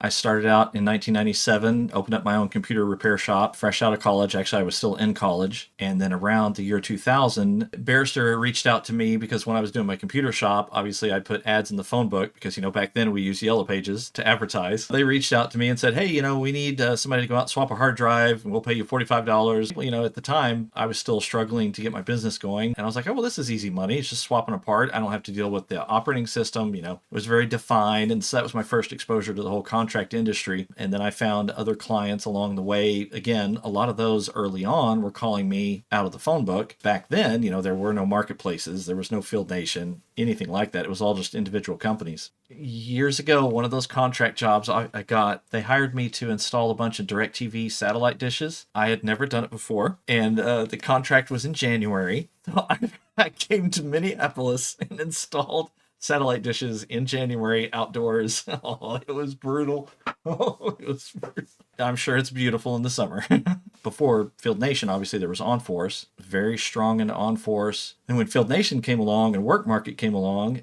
I started out in 1997, opened up my own computer repair shop, fresh out of college. Actually, I was still in college. And then around the year 2000, Barrister reached out to me because when I was doing my computer shop, obviously I put ads in the phone book because, back then we used Yellow Pages to advertise. They reached out to me and said, hey, we need somebody to go out and swap a hard drive and we'll pay you $45. Well, at the time, I was still struggling to get my business going. And I was like, oh, well, this is easy money. It's just swapping a part. I don't have to deal with the operating system. It was very defined. And so that was my first exposure to the whole contract industry. And then I found other clients along the way. Again, a lot of those early on were calling me out of the phone book. Back then, there were no marketplaces. There was no Field Nation, anything like that. It was all just individual companies. Years ago, one of those contract jobs I got, they hired me to install a bunch of DirecTV satellite dishes. I had never done it before. And the contract was in January. So I came to Minneapolis and installed satellite dishes in January outdoors. Oh, it was brutal. Oh, it was brutal. I'm sure it's beautiful in the summer. Before Field Nation, obviously, there was OnForce, very strong in OnForce. And when Field Nation came along and Work Market came along,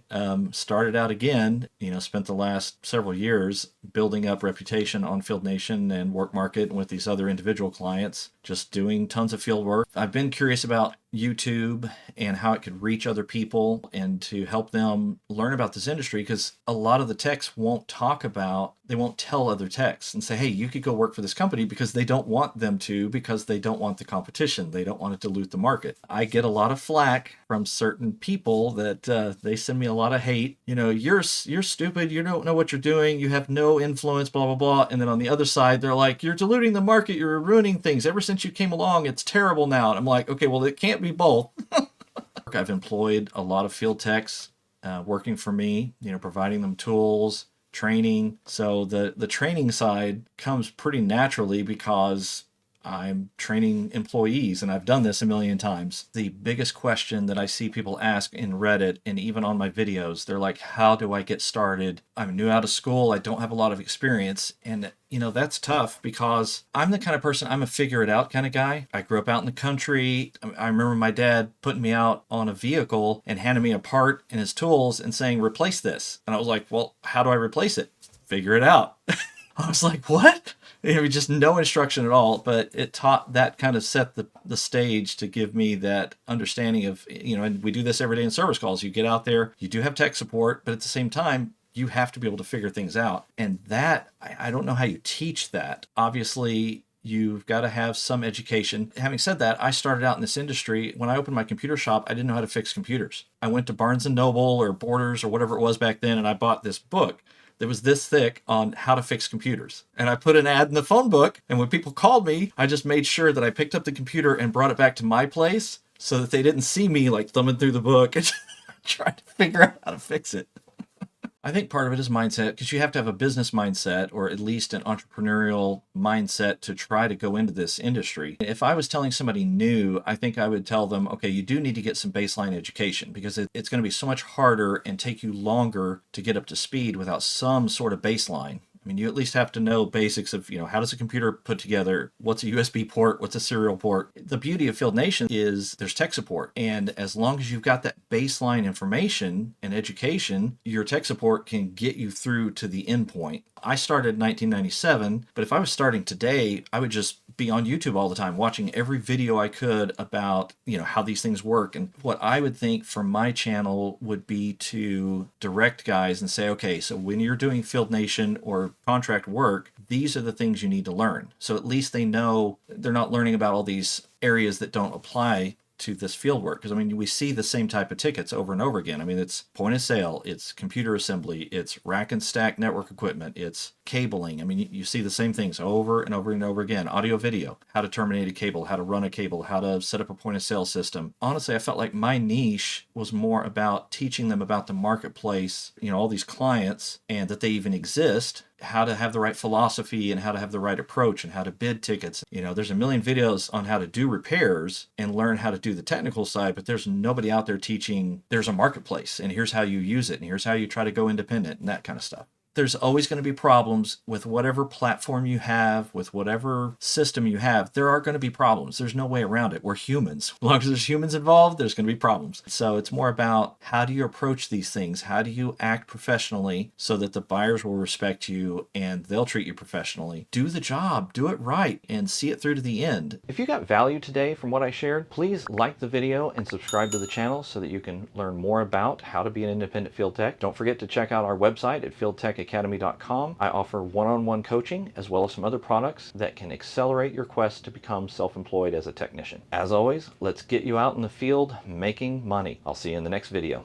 started out again, spent the last several years building up reputation on Field Nation and Work Market and with these other individual clients, just doing tons of field work. I've been curious about YouTube and how it could reach other people and to help them learn about this industry, because a lot of the techs won't tell other techs and say, hey, you could go work for this company, because they don't want them to, because they don't want the competition. They don't want to dilute the market. I get a lot of flack from certain people that they send me a lot of hate. You're stupid. You don't know what you're doing. You have no influence, blah, blah, blah. And then on the other side, they're like, you're diluting the market. You're ruining things. Ever since you came along, it's terrible now. And I'm like, okay, well, it can't be both. I've employed a lot of field techs working for me, providing them tools, training. So the training side comes pretty naturally because I'm training employees, and I've done this a million times. The biggest question that I see people ask in Reddit and even on my videos, they're like, how do I get started? I'm new out of school. I don't have a lot of experience. And that's tough, because I'm the kind of person, I'm a figure it out kind of guy. I grew up out in the country. I remember my dad putting me out on a vehicle and handing me a part and his tools and saying, replace this. And I was like, well, how do I replace it? Figure it out. I was like, what? Just no instruction at all, but it taught, that kind of set the stage to give me that understanding of, and we do this every day in service calls. You get out there, you do have tech support, but at the same time, you have to be able to figure things out. And that, I don't know how you teach that. Obviously, you've got to have some education. Having said that, I started out in this industry. When I opened my computer shop, I didn't know how to fix computers. I went to Barnes & Noble or Borders or whatever it was back then, and I bought this book that was this thick on how to fix computers. And I put an ad in the phone book, and when people called me, I just made sure that I picked up the computer and brought it back to my place so that they didn't see me like thumbing through the book and trying to figure out how to fix it. I think part of it is mindset, because you have to have a business mindset, or at least an entrepreneurial mindset, to try to go into this industry. If I was telling somebody new, I think I would tell them, okay, you do need to get some baseline education, because it's going to be so much harder and take you longer to get up to speed without some sort of baseline. You at least have to know basics of, how does a computer put together? What's a USB port? What's a serial port? The beauty of Field Nation is there's tech support. And as long as you've got that baseline information and education, your tech support can get you through to the end point. I started in 1997, but if I was starting today, I would just be on YouTube all the time, watching every video I could about, how these things work. And what I would think for my channel would be to direct guys and say, okay, so when you're doing Field Nation or contract work, these are the things you need to learn. So at least they know they're not learning about all these areas that don't apply to this field work. Because we see the same type of tickets over and over again. It's point of sale, it's computer assembly, it's rack and stack network equipment, it's cabling. You see the same things over and over and over again. Audio, video, how to terminate a cable, how to run a cable, how to set up a point of sale system. Honestly, I felt like my niche was more about teaching them about the marketplace, all these clients, and that they even exist, how to have the right philosophy and how to have the right approach and how to bid tickets. There's a million videos on how to do repairs and learn how to do the technical side, but there's nobody out there teaching there's a marketplace and here's how you use it and here's how you try to go independent and that kind of stuff. There's always going to be problems with whatever platform you have, with whatever system you have. There are going to be problems. There's no way around it. We're humans. As long as there's humans involved, there's going to be problems. So it's more about how do you approach these things? How do you act professionally so that the buyers will respect you and they'll treat you professionally? Do the job, do it right, and see it through to the end. If you got value today from what I shared, please like the video and subscribe to the channel so that you can learn more about how to be an independent field tech. Don't forget to check out our website at fieldtechacademy.com. I offer one-on-one coaching as well as some other products that can accelerate your quest to become self-employed as a technician. As always, let's get you out in the field making money. I'll see you in the next video.